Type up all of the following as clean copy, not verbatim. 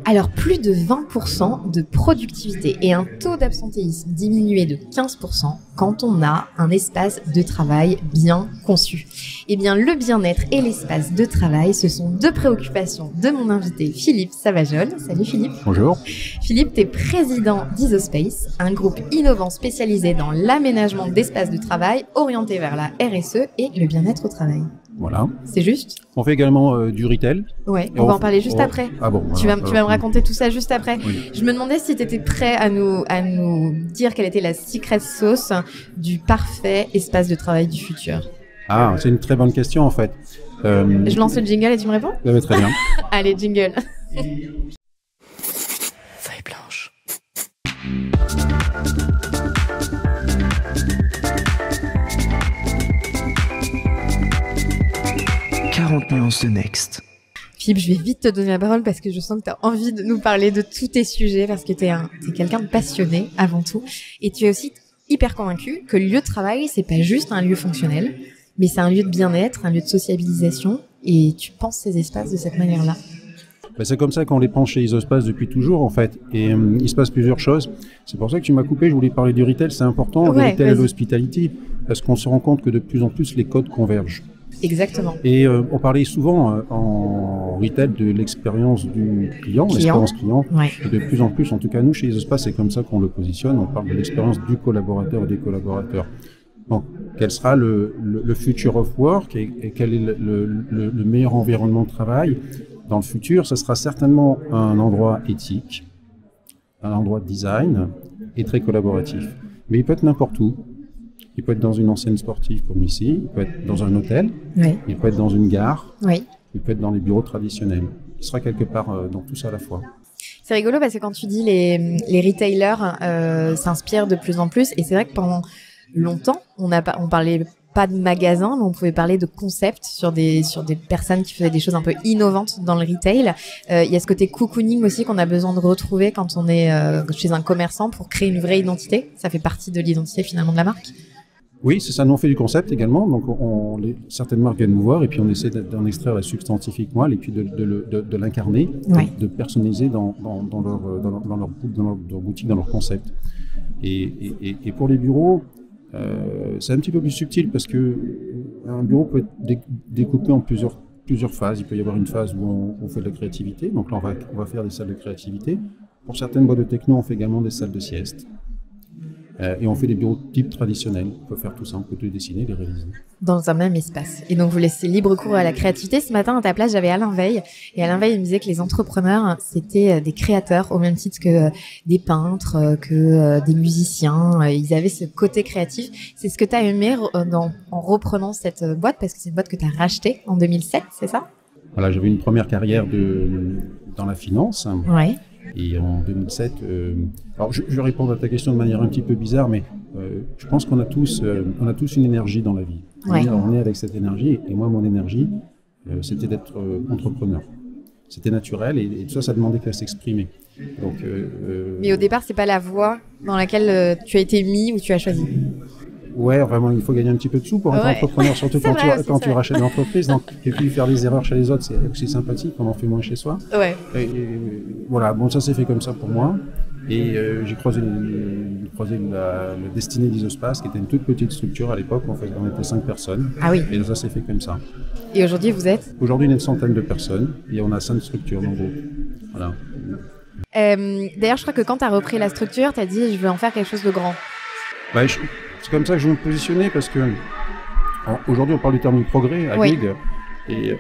Alors, plus de 20% de productivité et un taux d'absentéisme diminué de 15% quand on a un espace de travail bien conçu. Eh bien, le bien-être et l'espace de travail, ce sont deux préoccupations de mon invité Philippe Savajol. Salut Philippe. Bonjour. Philippe, tu es président d'Isospace, un groupe innovant spécialisé dans l'aménagement d'espaces de travail orienté vers la RSE et le bien-être au travail. Voilà. C'est juste? On fait également du retail. Ouais, on va en parler juste après. Ah bon. Tu vas me raconter tout ça juste après. Oui. Je me demandais si tu étais prêt à nous dire quelle était la secret sauce du parfait espace de travail du futur. Ah, c'est une très bonne question en fait. Je lance le jingle et tu me réponds? Ça va très bien. Allez, jingle. Feuille blanche. 40 nuances de Next. Philippe, je vais vite te donner la parole parce que je sens que tu as envie de nous parler de tous tes sujets parce que t'es quelqu'un de passionné avant tout et tu es aussi hyper convaincu que le lieu de travail, c'est pas juste un lieu fonctionnel, mais c'est un lieu de bien-être, un lieu de sociabilisation et tu penses ces espaces de cette manière-là. Ben, c'est comme ça qu'on les pense chez Isospace depuis toujours en fait. Et il se passe plusieurs choses. C'est pour ça que tu m'as coupé, je voulais parler du retail, c'est important, le retail et l'hospitality, parce qu'on se rend compte que de plus en plus les codes convergent. Exactement. Et on parlait souvent en retail de l'expérience du client, l'expérience client. Ouais. Et de plus en plus, en tout cas nous chez Isospace, c'est comme ça qu'on le positionne, on parle de l'expérience du collaborateur et des collaborateurs. Donc, quel sera le future of work et quel est le meilleur environnement de travail dans le futur? Ce sera certainement un endroit éthique, un endroit de design et très collaboratif. Mais il peut être n'importe où. Il peut être dans une enseigne sportive comme ici, il peut être dans un hôtel, Oui. il peut être dans une gare, Oui. il peut être dans les bureaux traditionnels. Il sera quelque part dans tout ça à la fois. C'est rigolo parce que quand tu dis les retailers s'inspirent de plus en plus et c'est vrai que pendant longtemps, on parlait pas de magasins, mais on pouvait parler de concepts sur des personnes qui faisaient des choses un peu innovantes dans le retail. Il y a ce côté cocooning aussi qu'on a besoin de retrouver quand on est chez un commerçant pour créer une vraie identité. Ça fait partie de l'identité finalement de la marque. Oui, c'est ça. Nous, on fait du concept également. Donc, certaines marques viennent nous voir et puis on essaie d'en extraire la substantifique moelle et puis de l'incarner, Ouais. de personnaliser dans leur boutique, dans leur concept. Et pour les bureaux, c'est un petit peu plus subtil parce que un bureau peut être découpé en plusieurs phases. Il peut y avoir une phase où on fait de la créativité. Donc là, on va faire des salles de créativité. Pour certaines boîtes de techno, on fait également des salles de sieste. Et on fait des bureaux type traditionnels. On peut faire tout ça, on peut tout dessiner, les réaliser. Dans un même espace. Et donc, vous laissez libre cours à la créativité. Ce matin, à ta place, j'avais Alain Veil. Et Alain Veil, il me disait que les entrepreneurs, c'était des créateurs, au même titre que des peintres, que des musiciens. Ils avaient ce côté créatif. C'est ce que tu as aimé en reprenant cette boîte, parce que c'est une boîte que tu as rachetée en 2007, c'est ça? Voilà, j'avais une première carrière dans la finance. Ouais. Et en 2007, alors je vais répondre à ta question de manière un petit peu bizarre, mais je pense qu'on a tous une énergie dans la vie. Ouais. On est avec cette énergie, et moi, mon énergie, c'était d'être entrepreneur. C'était naturel, et tout ça, ça demandait qu'à s'exprimer. Donc, Mais au départ, c'est pas la voie dans laquelle tu as été mis ou tu as choisi. Ouais, vraiment, il faut gagner un petit peu de sous pour être entrepreneur, surtout quand tu rachètes l'entreprise. Et puis faire des erreurs chez les autres, c'est aussi sympathique, on en fait moins chez soi. Ouais. Et voilà, bon, ça s'est fait comme ça pour moi. Et j'ai croisé la destinée d'Isospace, qui était une toute petite structure à l'époque. En fait, on était 5 personnes. Ah oui. Et ça s'est fait comme ça. Et aujourd'hui, vous êtes? Aujourd'hui, on est une centaine de personnes et on a 5 structures dans le groupe. Voilà. D'ailleurs, je crois que quand tu as repris la structure, tu as dit je veux en faire quelque chose de grand. Bah, c'est comme ça que je veux me positionner parce que aujourd'hui, on parle du terme du progrès à Gig. Et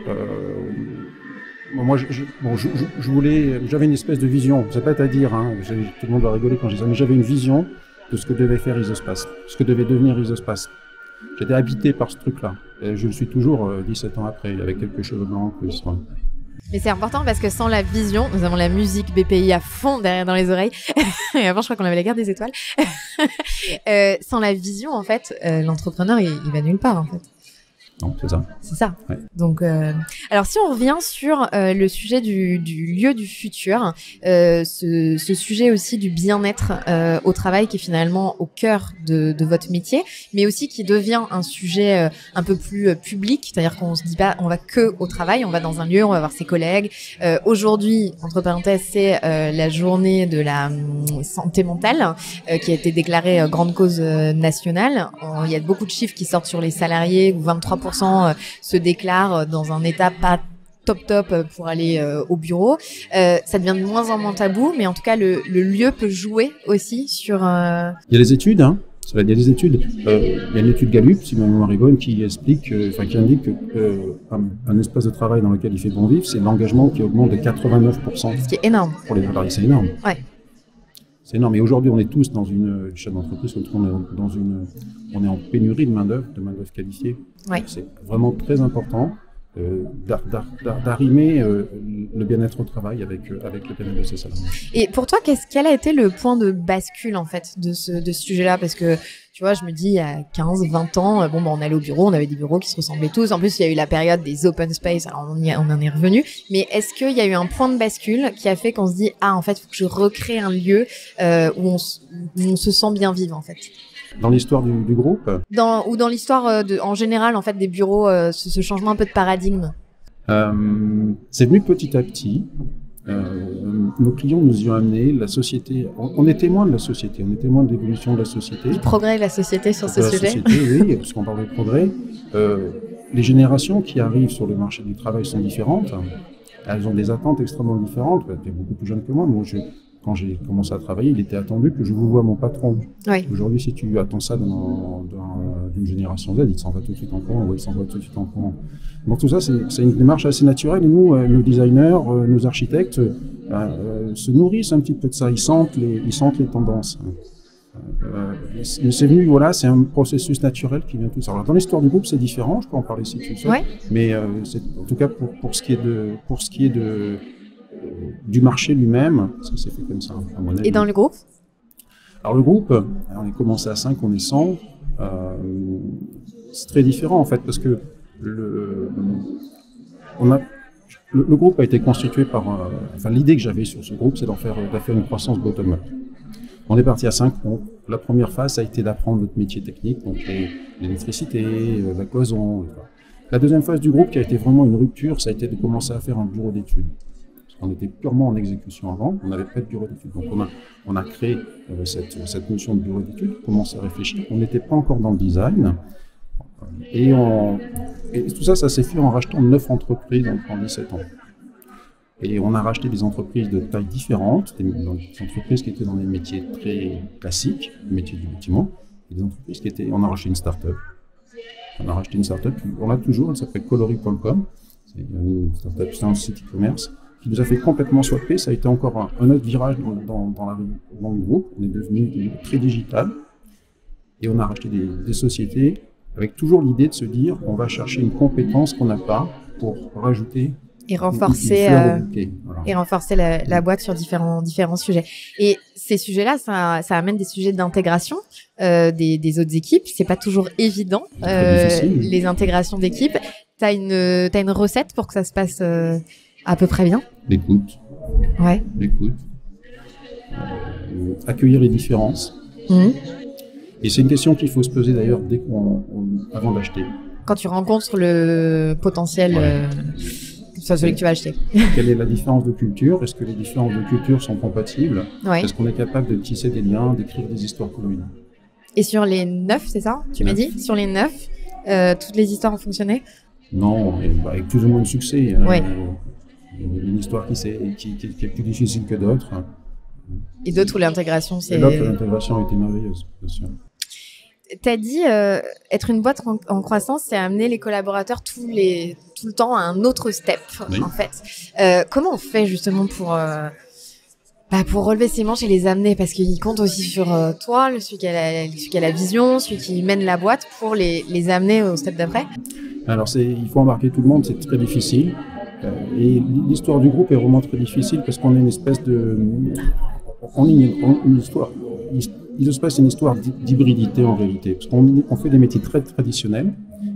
moi, j'avais une espèce de vision. C'est pas à dire, hein, tout le monde va rigoler quand je dis ça, mais j'avais une vision de ce que devait faire Isospace, ce que devait devenir Isospace. J'étais habité par ce truc-là. Et je le suis toujours 17 ans après, avec quelques cheveux blancs en plus. Ouais. Mais c'est important parce que sans la vision, nous avons la musique BPI à fond derrière dans les oreilles. Et avant, je crois qu'on avait la guerre des étoiles. Sans la vision, en fait, l'entrepreneur, il va nulle part, en fait. Non, c'est ça. C'est ça. Ouais. Donc, alors si on revient sur le sujet du lieu du futur, ce sujet aussi du bien-être au travail qui est finalement au cœur de votre métier, mais aussi qui devient un sujet un peu plus public, c'est-à-dire qu'on se dit pas on va que au travail, on va dans un lieu, on va voir ses collègues. Aujourd'hui, entre parenthèses, c'est la journée de la santé mentale qui a été déclarée grande cause nationale. Il y a beaucoup de chiffres qui sortent sur les salariés, où 23% se déclarent dans un état pas top pour aller au bureau. Ça devient de moins en moins tabou, mais en tout cas, le lieu peut jouer aussi sur... Il y a des études, hein. Il y a des études. Il y a une étude Gallup, si ma mémoire est bonne, qui explique, qui indique qu'un espace de travail dans lequel il fait bon vivre, c'est l'engagement qui augmente de 89%. Ce qui est énorme. Pour les salariés, c'est énorme. Ouais. C'est énorme. Et aujourd'hui, on est tous dans une chaîne d'entreprise, on est en pénurie de main-d'œuvre qualifiée. Ouais. C'est vraiment très important d'arrimer le bien-être au travail avec le bien-être de ses salariés. Et pour toi, quel a été le point de bascule en fait de ce sujet-là? Parce que tu vois, je me dis, il y a 15, 20 ans, on allait au bureau, on avait des bureaux qui se ressemblaient tous. En plus, il y a eu la période des open space, alors on en est revenu. Mais est-ce qu'il y a eu un point de bascule qui a fait qu'on se dit, en fait, il faut que je recrée un lieu où on se sent bien vivre, en fait? Dans l'histoire du groupe Ou dans l'histoire en général, en fait, des bureaux, ce changement un peu de paradigme? C'est venu petit à petit. Nos clients nous y ont amené, la société, on est témoin de la société, on est témoin de l'évolution de la société. Du progrès de la société sur ce sujet. Oui, parce qu'on parle de progrès. Les générations qui arrivent sur le marché du travail sont différentes. Elles ont des attentes extrêmement différentes. Tu es beaucoup plus jeune que moi. Quand j'ai commencé à travailler, il était attendu que je vous voie mon patron. Oui. Aujourd'hui, si tu attends ça d'une génération Z, il s'en va tout de suite en courant, il s'en va tout de suite en courant. Donc tout ça, c'est une démarche assez naturelle. Et nous, nos designers, nos architectes, se nourrissent un petit peu de ça. Ils sentent les tendances. C'est venu, voilà, c'est un processus naturel qui vient tout ça. Alors, dans l'histoire du groupe, c'est différent. Je peux en parler si tu le souhaites. Ouais. Mais en tout cas, pour ce qui est du marché lui-même, ça s'est fait comme ça, à mon avis. Et dans le groupe? Alors le groupe, on est commencé à 5, on est 100. C'est très différent en fait, parce que le groupe a été constitué par... l'idée que j'avais sur ce groupe, c'est d'en faire une croissance bottom-up. On est parti à 5. Donc, la première phase, ça a été d'apprendre notre métier technique, donc l'électricité, la cloison. Etc. La deuxième phase du groupe, qui a été vraiment une rupture, ça a été de commencer à faire un bureau d'études. On était purement en exécution avant, on n'avait pas de bureau d'études. Donc on a créé cette notion de bureau d'études, commencé à réfléchir. On n'était pas encore dans le design. Et tout ça s'est fait en rachetant 9 entreprises en 17 ans. Et on a racheté des entreprises de tailles différentes, des entreprises qui étaient dans des métiers très classiques, les métiers du bâtiment, et des entreprises on a racheté une start-up. On l'a toujours, elle s'appelle Coloris.com. C'est une start-up, c'est un site e-commerce qui nous a fait complètement swapper. Ça a été encore un autre virage dans le groupe. On est devenu très digital et on a racheté des sociétés avec toujours l'idée de se dire on va chercher une compétence qu'on n'a pas pour rajouter et renforcer la boîte sur différents sujets. Et ces sujets-là, ça amène des sujets d'intégration des autres équipes. C'est pas toujours évident les intégrations d'équipes. T'as une recette pour que ça se passe à peu près bien? L'écoute. Ouais. L'écoute. Accueillir les différences. Mmh. Et c'est une question qu'il faut se poser d'ailleurs avant d'acheter. Quand tu rencontres le potentiel, celui que tu vas acheter. Quelle est la différence de culture? Est-ce que les différences de culture sont compatibles? Ouais. Est-ce qu'on est capable de tisser des liens, d'écrire des histoires communes? Et sur les 9, c'est ça? Tu m'as dit? Sur les 9, toutes les histoires ont fonctionné? Non, avec plus ou moins de succès. Ouais. Une histoire qui est plus difficile que d'autres. Et d'autres où l'intégration, c'est... Et d'autres où l'intégration a été merveilleuse, bien sûr. Tu as dit, être une boîte en croissance, c'est amener les collaborateurs tout le temps à un autre step, oui. En fait. Comment on fait justement pour relever ses manches et les amener? Parce qu'ils comptent aussi sur toi, celui qui a la vision, celui qui mène la boîte, pour les amener au step d'après. Alors, il faut embarquer tout le monde, c'est très difficile. Et l'histoire du groupe est vraiment très difficile parce qu'on est une espèce de... On est une histoire... Il se passe une histoire d'hybridité en réalité, parce qu'on fait des métiers très traditionnels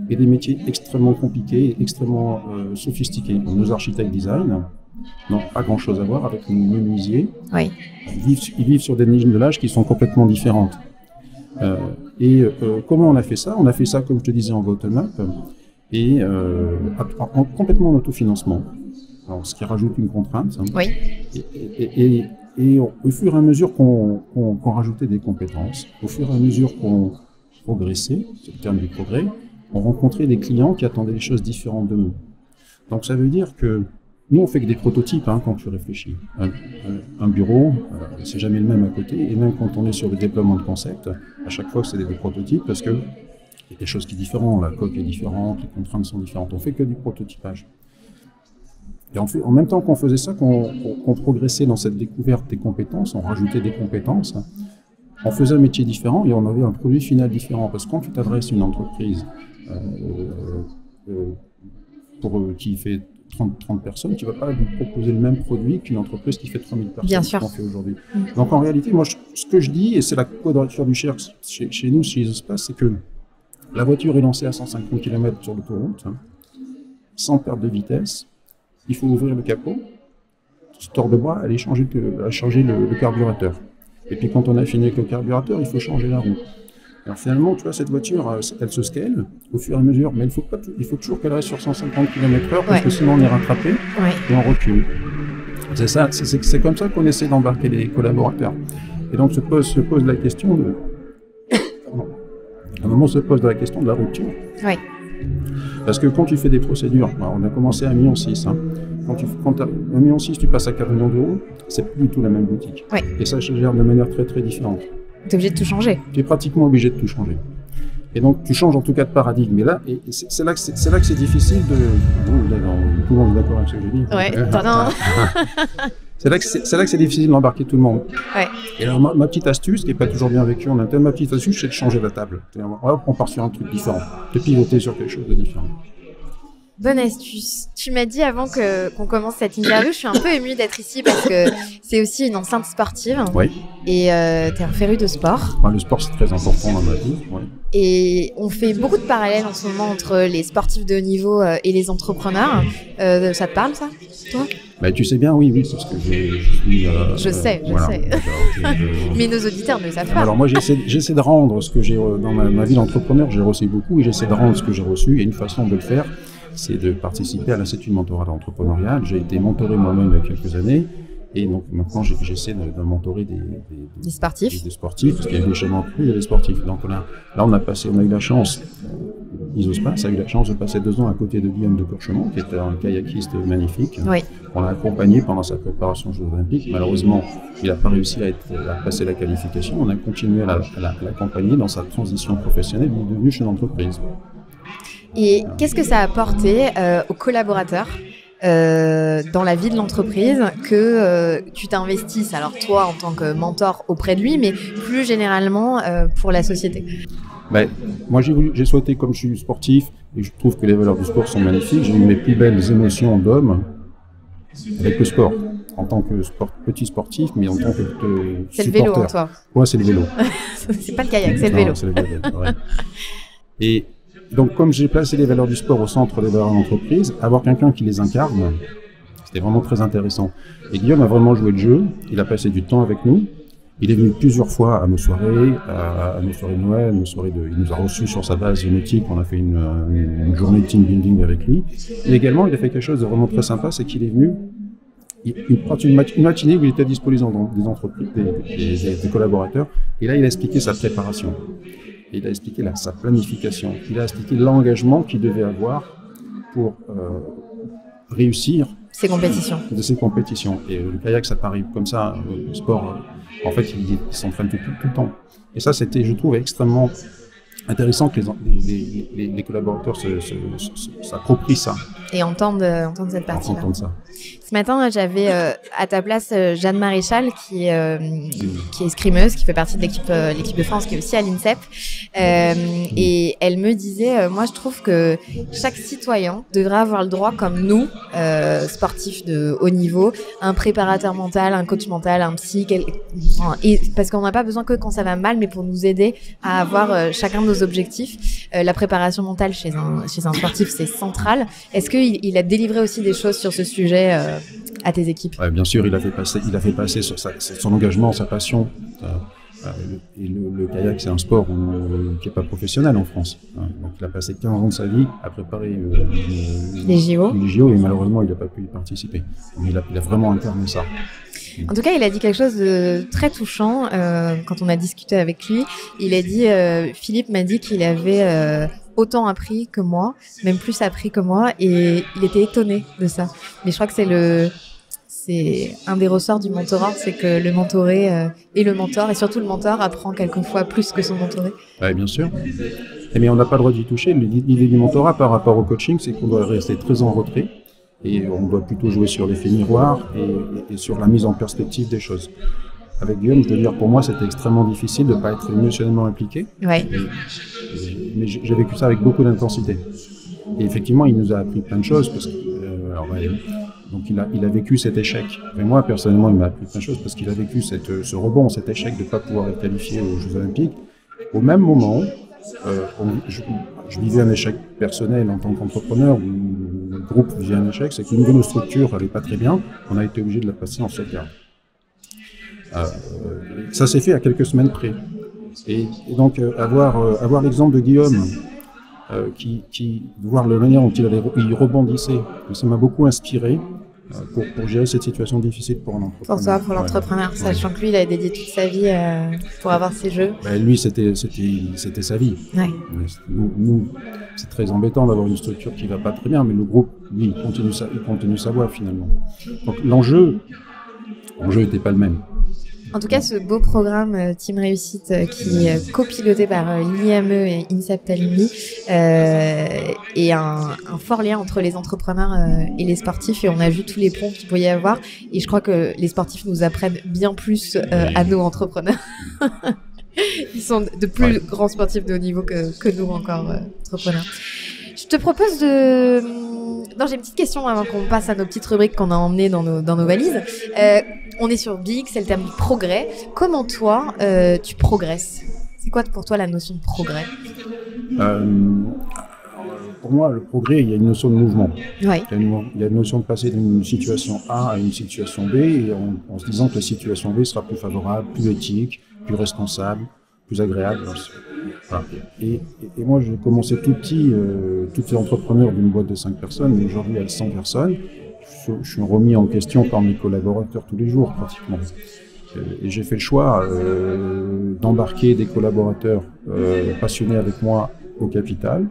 et des métiers extrêmement compliqués, extrêmement sophistiqués. Nos architectes design n'ont pas grand-chose à voir avec nos menuisiers. Oui. Ils vivent sur des niches de l'âge qui sont complètement différentes. Comment on a fait ça? On a fait ça, comme je te disais, en bottom-up et complètement en autofinancement. Alors, ce qui rajoute une contrainte. Oui. Et au fur et à mesure qu'on rajoutait des compétences, au fur et à mesure qu'on progressait, c'est le terme du progrès, on rencontrait des clients qui attendaient des choses différentes de nous. Donc ça veut dire que nous, on fait que des prototypes quand tu réfléchis. Un bureau, c'est jamais le même à côté, et même quand on est sur le déploiement de concept, à chaque fois c'est des prototypes parce que il y a des choses qui sont différentes, la coque est différente, les contraintes sont différentes. On fait que du prototypage. Et en même temps qu'on faisait ça, qu'on progressait dans cette découverte des compétences, on rajoutait des compétences, on faisait un métier différent et on avait un produit final différent. Parce que quand tu t'adresses à une entreprise qui fait 30 personnes, tu ne vas pas lui proposer le même produit qu'une entreprise qui fait 3000 personnes. Bien sûr. Qu'on fait aujourd'hui. Donc en réalité, moi, ce que je dis, et c'est la quadrature du cercle chez nous, chez Isospace, c'est que la voiture est lancée à 150 km sur l'autoroute, sans perte de vitesse. Il faut ouvrir le capot, se tordre le bras, aller changer le carburateur. Et puis quand on a fini avec le carburateur, il faut changer la roue. Alors finalement, tu vois, cette voiture, elle se scale au fur et à mesure, mais il faut toujours qu'elle reste sur 150 km/h parce que sinon on est rattrapé et on recule. C'est ça, c'est comme ça qu'on essaie d'embarquer les collaborateurs. Et donc se pose la question de... À un moment, se pose la question de la rupture. Oui. Parce que quand tu fais des procédures, on a commencé à 1,6 million. Quand à 1,6 million, tu passes à 4 millions d'euros, c'est plus du tout la même boutique. Oui. Et ça se gère de manière très très différente. Tu es obligé de tout changer. Tu es pratiquement obligé de tout changer. Et donc tu changes en tout cas de paradigme. Et là, c'est là que c'est difficile de... Tout le monde est d'accord avec ce que je dis. Ouais. C'est là que c'est difficile d'embarquer tout le monde. Ouais. Et alors ma petite astuce, qui n'est pas toujours bien vécue en interne, ma petite astuce, c'est de changer la table. On part sur un truc différent, de pivoter sur quelque chose de différent. Bonne astuce. Tu m'as dit avant qu'on commence cette interview, je suis un peu émue d'être ici parce que c'est aussi une enceinte sportive. Oui. Et tu es un féru de sport. Le sport, c'est très important dans ma vie. Ouais. Et on fait beaucoup de parallèles en ce moment entre les sportifs de haut niveau et les entrepreneurs. Ça te parle, ça, toi? Tu sais bien, oui, parce que je suis... je sais. Mais nos auditeurs ne le savent pas. Alors moi, j'essaie de rendre ce que j'ai dans ma vie d'entrepreneur, j'ai reçu beaucoup, et j'essaie de rendre ce que j'ai reçu. Et une façon de le faire, c'est de participer à l'Institut de mentorat entrepreneurial. J'ai été mentoré moi-même il y a quelques années. Et donc maintenant, j'essaie de mentorer des sportifs. Des sportifs, parce qu'il y a des chemins plus, il y a des sportifs. Donc là, on a eu la chance, Isospace a eu la chance de passer 2 ans à côté de Guillaume de Courchemont, qui était un kayakiste magnifique. Oui. On l'a accompagné pendant sa préparation aux Jeux Olympiques. Malheureusement, il n'a pas réussi à passer la qualification. On a continué à l'accompagner dans sa transition professionnelle. Il est devenu chef d'entreprise. Et qu'est-ce que ça a apporté aux collaborateurs dans la vie de l'entreprise que tu t'investisses, alors toi en tant que mentor auprès de lui, mais plus généralement pour la société? Moi j'ai souhaité, comme je suis sportif et je trouve que les valeurs du sport sont magnifiques, j'ai eu mes plus belles émotions d'homme avec le sport, en tant que petit sportif, mais en tant que supporter. C'est le vélo en toi? Ouais, c'est le vélo. C'est pas le kayak, c'est le vélo. C'est le vélo, ouais. Et donc, comme j'ai placé les valeurs du sport au centre des valeurs de l'entreprise, avoir quelqu'un qui les incarne, c'était vraiment très intéressant. Et Guillaume a vraiment joué le jeu, il a passé du temps avec nous, il est venu plusieurs fois à nos soirées, à nos soirées de Noël, il nous a reçus sur sa base génétique, on a fait une journée de team building avec lui. Et également, il a fait quelque chose de vraiment très sympa, c'est qu'il est venu, une matinée où il était à disposition des entreprises, des collaborateurs, et là il a expliqué sa préparation. Il a expliqué sa planification, il a expliqué l'engagement qu'il devait avoir pour réussir ses compétitions. Et le kayak, ça paraît comme ça, le sport, en fait, il s'entraîne tout le temps. Et ça, c'était, je trouve, extrêmement intéressant que les collaborateurs s'approprient ça. et entendre cette partie-là. Entendre ça. Ce matin, j'avais à ta place Jeanne Maréchal, qui est escrimeuse, qui fait partie de l'équipe de France, qui est aussi à l'INSEP. Et elle me disait, moi je trouve que chaque citoyen devrait avoir le droit, comme nous, sportifs de haut niveau, un préparateur mental, un coach mental, un psy, parce qu'on n'a pas besoin que quand ça va mal, mais pour nous aider à avoir chacun de nos objectifs. La préparation mentale chez un sportif, c'est central. Est-ce qu'il a délivré aussi des choses sur ce sujet à tes équipes? Ouais, bien sûr, il a fait passer sur son engagement, sa passion. Et le kayak, c'est un sport qui n'est pas professionnel en France. Donc, il a passé 15 ans de sa vie à préparer les JO, et malheureusement, il n'a pas pu y participer. Mais il a vraiment incarné ça. En tout cas, il a dit quelque chose de très touchant quand on a discuté avec lui. Il a dit, Philippe m'a dit qu'il avait autant appris que moi, même plus appris que moi, et il était étonné de ça. Mais je crois que c'est un des ressorts du mentorat, c'est que le mentoré et le mentor, et surtout le mentor, apprend quelquefois plus que son mentoré. Oui, bien sûr. Mais on n'a pas le droit d'y toucher. L'idée du mentorat par rapport au coaching, c'est qu'on doit rester très en retrait. Et on doit plutôt jouer sur l'effet miroir et sur la mise en perspective des choses. Avec Guillaume, je veux dire, pour moi, c'était extrêmement difficile de ne pas être émotionnellement impliqué. Ouais. Mais j'ai vécu ça avec beaucoup d'intensité. Et effectivement, il nous a appris plein de choses. Parce que, donc, il a vécu cet échec. Et moi, personnellement, il m'a appris plein de choses parce qu'il a vécu ce rebond, cet échec de ne pas pouvoir être qualifié aux Jeux Olympiques. Au même moment, je vivais un échec personnel en tant qu'entrepreneur, où le groupe vivait un échec, c'est qu'une de nos structures n'allait pas très bien, on a été obligé de la passer en sauvegarde. Ça s'est fait à quelques semaines près. Et donc avoir l'exemple de Guillaume, voir la manière dont il rebondissait, ça m'a beaucoup inspiré pour gérer cette situation difficile pour un entrepreneur. Pour toi, pour l'entrepreneur, sachant que lui, il a dédié toute sa vie pour avoir ses jeux. Lui, c'était sa vie. Ouais. Nous, c'est très embêtant d'avoir une structure qui ne va pas très bien, mais le groupe, lui, il continue sa voie finalement. Donc l'enjeu n'était pas le même. En tout cas, ce beau programme Team Réussite qui est copiloté par l'IME et INSEP Alumni est un fort lien entre les entrepreneurs et les sportifs, et on a vu tous les ponts qu'il peut y avoir, et je crois que les sportifs nous apprennent bien plus à nos entrepreneurs. Ils sont de plus grands sportifs de haut niveau que nous encore entrepreneurs. Je te propose Non, j'ai une petite question avant qu'on passe à nos petites rubriques qu'on a emmenées dans nos valises. On est sur BX, c'est le terme du progrès. Comment toi, tu progresses? C'est quoi pour toi la notion de progrès? Pour moi, le progrès, il y a une notion de mouvement. Ouais. Il y a une notion de passer d'une situation A à une situation B, et en se disant que la situation B sera plus favorable, plus éthique, plus responsable, plus agréable. Voilà. Et moi, j'ai commencé tout petit, tout entrepreneur d'une boîte de 5 personnes, mais aujourd'hui, il y a 100 personnes. Je suis remis en question par mes collaborateurs tous les jours, pratiquement. Et j'ai fait le choix d'embarquer des collaborateurs passionnés avec moi au capital,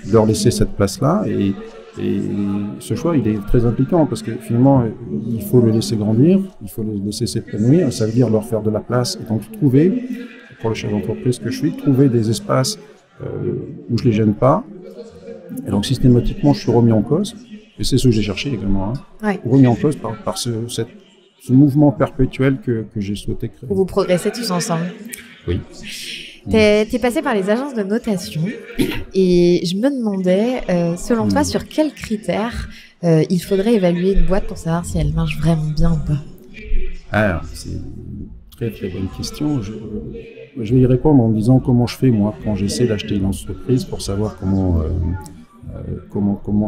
de leur laisser cette place-là. Et ce choix, il est très impliquant parce que finalement, il faut les laisser grandir, il faut les laisser s'épanouir. Ça veut dire leur faire de la place et donc trouver, pour le chef d'entreprise que je suis, trouver des espaces où je les gêne pas. Et donc systématiquement, je suis remis en cause. Et c'est ce que j'ai cherché également, remis en cause par ce mouvement perpétuel que j'ai souhaité créer. Vous progressez tous ensemble. Oui. T'es passé par les agences de notation et je me demandais, selon toi, sur quels critères il faudrait évaluer une boîte pour savoir si elle marche vraiment bien ou pas? Alors, c'est une très très bonne question. Je vais y répondre en disant comment je fais moi quand j'essaie d'acheter une entreprise pour savoir comment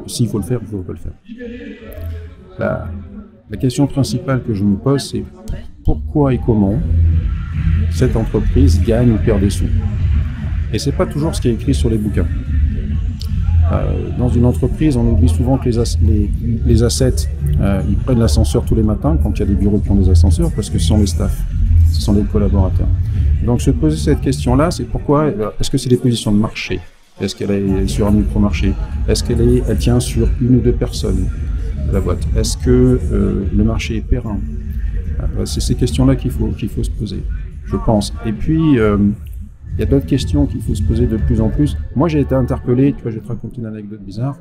s'il faut le faire ou il ne faut pas le faire. La question principale que je me pose, c'est pourquoi et comment cette entreprise gagne ou perd des sous. Et c'est pas toujours ce qui est écrit sur les bouquins. Dans une entreprise, on oublie souvent que les assets, ils prennent l'ascenseur tous les matins quand il y a des bureaux qui ont des ascenseurs, parce que ce sont les staffs, ce sont les collaborateurs. Donc se poser cette question-là, c'est pourquoi, est-ce que c'est des positions de marché? Est-ce qu'elle est sur un micro-marché? Est-ce qu'elle tient sur une ou deux personnes, la boîte? Est-ce que le marché est périn? C'est ces questions-là qu'il faut se poser, je pense. Et puis, il y a d'autres questions qu'il faut se poser de plus en plus. Moi, j'ai été interpellé, tu vois, je vais te raconter une anecdote bizarre.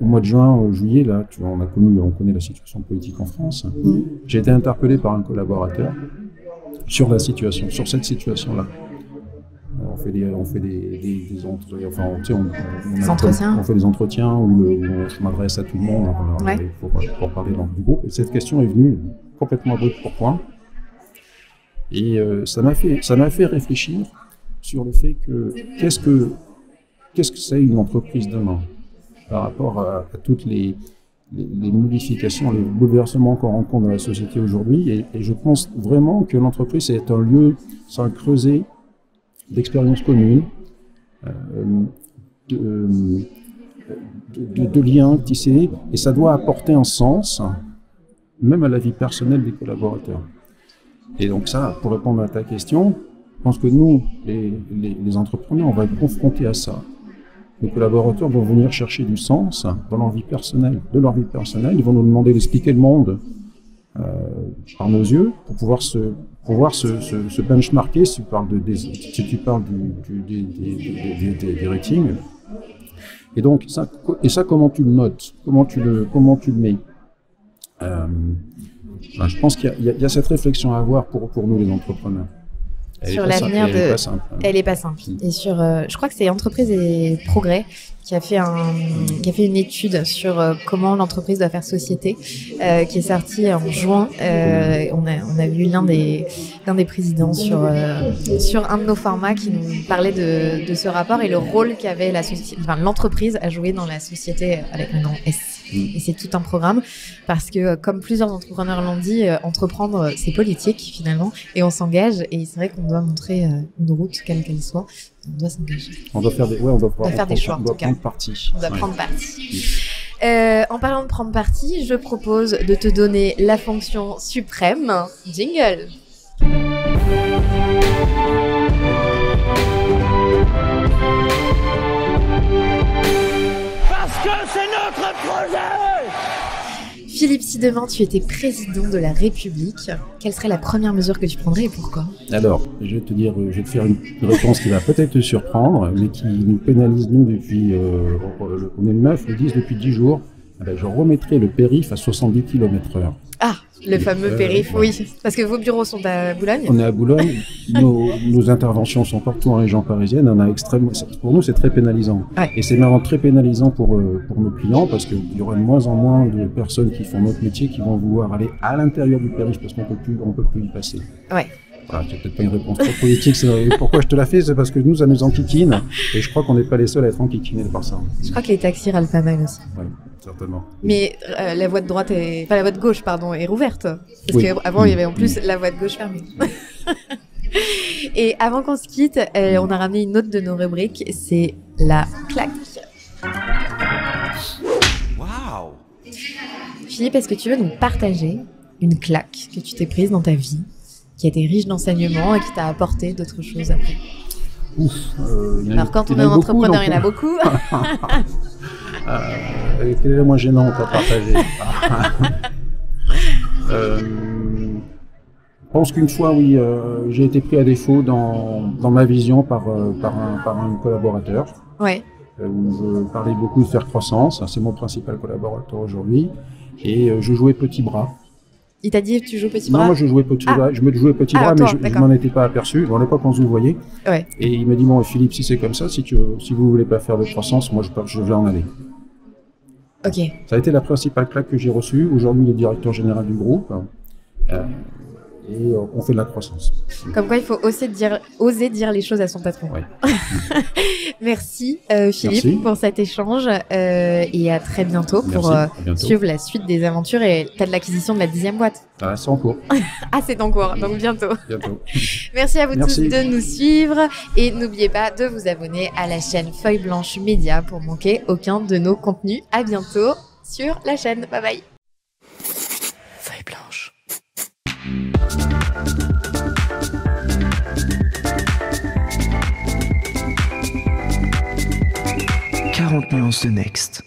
au mois de juin, juillet, là, on connaît la situation politique en France. J'ai été interpellé par un collaborateur sur cette situation-là. On fait des entretiens, on fait des entretiens où je m'adresse à tout le monde pour parler du groupe. Et cette question est venue complètement brute pour point. Et ça m'a fait réfléchir sur le fait que qu'est-ce que c'est une entreprise demain par rapport à toutes les modifications, les bouleversements qu'on rencontre dans la société aujourd'hui. Et je pense vraiment que l'entreprise est un lieu, c'est un creuset d'expériences communes, de liens tissés, et ça doit apporter un sens, même à la vie personnelle des collaborateurs. Et donc ça, pour répondre à ta question, je pense que nous, les entrepreneurs, on va être confrontés à ça. Les collaborateurs vont venir chercher du sens dans leur vie personnelle, Ils vont nous demander d'expliquer le monde par nos yeux pour pouvoir se benchmarker si tu parles des ratings. Et donc ça, comment tu le notes, comment tu le mets. Je pense qu'il y a cette réflexion à avoir pour nous les entrepreneurs. Sur l'avenir elle est pas simple. Et sur, je crois que c'est Entreprise et Progrès qui a fait une étude sur comment l'entreprise doit faire société, qui est sortie en juin. On a vu l'un des présidents sur un de nos formats qui nous parlait de ce rapport et le rôle qu'avait l'entreprise à jouer dans la société avec un nom S. Et c'est tout un programme parce que, comme plusieurs entrepreneurs l'ont dit, entreprendre, c'est politique finalement, et on s'engage. Et c'est vrai qu'on doit montrer une route, quelle qu'elle soit. On doit s'engager. On doit faire des choix. On doit prendre parti. On doit prendre parti. En parlant de prendre parti, je propose de te donner la fonction suprême. Jingle. Parce que c'est notre projet! Philippe, si demain tu étais président de la République, quelle serait la première mesure que tu prendrais et pourquoi? Alors, je vais te faire une réponse qui va peut-être te surprendre, mais qui nous pénalise nous depuis, on est le 9, le 10, depuis 10 jours. Je remettrai le périph' à 70 km/h. Ah, le fameux périph', oui. Parce que vos bureaux sont à Boulogne. On est à Boulogne. Nos interventions sont partout en région parisienne. Pour nous, c'est très pénalisant. Ouais. Et c'est même très pénalisant pour nos clients parce qu'il y aura de moins en moins de personnes qui font notre métier qui vont vouloir aller à l'intérieur du périph' parce qu'on peut plus y passer. Ouais. Voilà, c'est peut-être pas une réponse trop politique. Pourquoi je te la fais, c'est parce que nous, ça nous enquiquine. Et je crois qu'on n'est pas les seuls à être enquiquinés par ça. Je crois que les taxis râlent pas mal aussi. Oui, certainement. Mais la voie de gauche, est rouverte. Parce qu'avant, il y avait en plus la voie de gauche fermée. Et avant qu'on se quitte, on a ramené une autre de nos rubriques, c'est la claque. Waouh! Philippe, est-ce que tu veux nous partager une claque que tu t'es prise dans ta vie, qui a été riche d'enseignements et qui t'a apporté d'autres choses après? Alors quand on est un entrepreneur, il y en a beaucoup. Quelle est la moins gênante à partager? Je pense qu'une fois, oui, j'ai été pris à défaut dans ma vision par un collaborateur. Ouais. Où je parlais beaucoup de faire croissance. C'est mon principal collaborateur aujourd'hui. Et je jouais petit bras. Il t'a dit tu joues petit bras? Non, moi je jouais petit bras. Je me jouais petit bras, mais je m'en étais pas aperçu. À l'époque, on se voyait. Ouais. Et il m'a dit bon, Philippe, si c'est comme ça, si vous voulez pas faire de croissance, moi je vais en aller. Ok. Ça a été la principale claque que j'ai reçue. Aujourd'hui, il est directeur général du groupe. Et on fait de la croissance. Comme quoi, il faut oser dire les choses à son patron. Ouais. Merci Philippe pour cet échange et à très bientôt pour suivre la suite des aventures et peut-être l'acquisition de la 10e boîte. Ah, c'est en cours. Ah, c'est en cours, donc bientôt. Bientôt. Merci à vous tous de nous suivre et n'oubliez pas de vous abonner à la chaîne Feuille Blanche Média pour manquer aucun de nos contenus. À bientôt sur la chaîne. Bye bye. Feuille Blanche. 40 nuances de Next.